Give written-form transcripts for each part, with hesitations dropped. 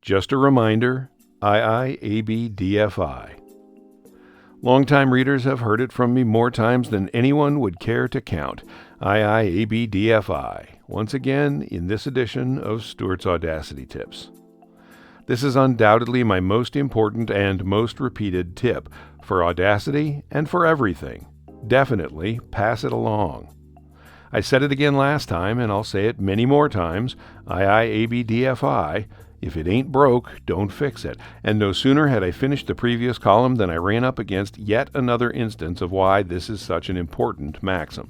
Just a reminder, IIABDFI. Longtime readers have heard it from me more times than anyone would care to count. IIABDFI, once again in this edition of Stuart's Audacity Tips. This is undoubtedly my most important and most repeated tip for Audacity and for everything. Definitely pass it along. I said it again last time, and I'll say it many more times. IIABDFI. If it ain't broke, don't fix it. And no sooner had I finished the previous column than I ran up against yet another instance of why this is such an important maxim.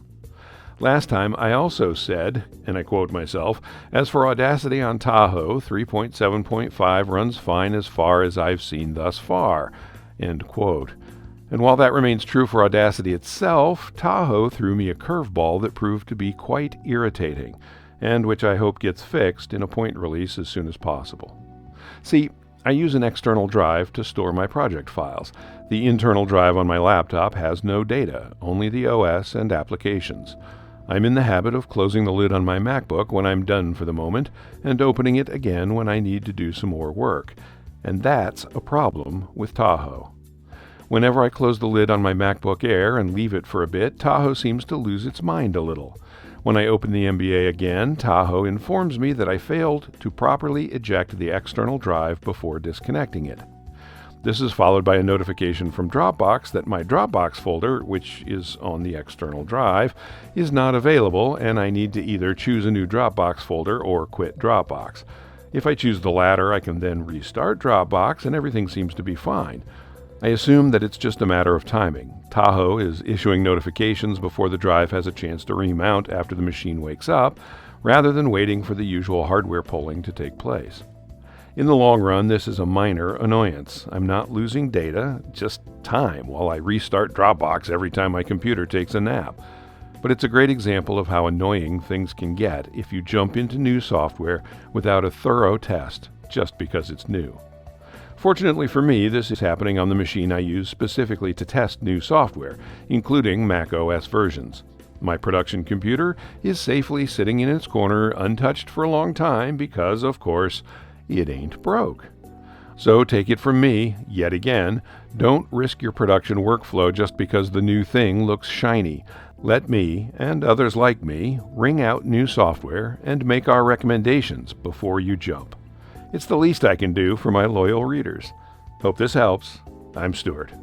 Last time I also said, and I quote myself, "As for Audacity on Tahoe, 3.7.5 runs fine as far as I've seen thus far." End quote. And while that remains true for Audacity itself, Tahoe threw me a curveball that proved to be quite irritating, and which I hope gets fixed in a point release as soon as possible. See, I use an external drive to store my project files. The internal drive on my laptop has no data, only the OS and applications. I'm in the habit of closing the lid on my MacBook when I'm done for the moment, and opening it again when I need to do some more work. And that's a problem with Tahoe. Whenever I close the lid on my MacBook Air and leave it for a bit, Tahoe seems to lose its mind a little. When I open the MBA again, Tahoe informs me that I failed to properly eject the external drive before disconnecting it. This is followed by a notification from Dropbox that my Dropbox folder, which is on the external drive, is not available, and I need to either choose a new Dropbox folder or quit Dropbox. If I choose the latter, I can then restart Dropbox and everything seems to be fine. I assume that it's just a matter of timing. Tahoe is issuing notifications before the drive has a chance to remount after the machine wakes up, rather than waiting for the usual hardware polling to take place. In the long run, this is a minor annoyance. I'm not losing data, just time while I restart Dropbox every time my computer takes a nap. But it's a great example of how annoying things can get if you jump into new software without a thorough test, just because it's new. Fortunately for me, this is happening on the machine I use specifically to test new software, including Mac OS versions. My production computer is safely sitting in its corner untouched for a long time because, of course, it ain't broke. So take it from me, yet again, don't risk your production workflow just because the new thing looks shiny. Let me, and others like me, wring out new software and make our recommendations before you jump. It's the least I can do for my loyal readers. Hope this helps. I'm Stuart.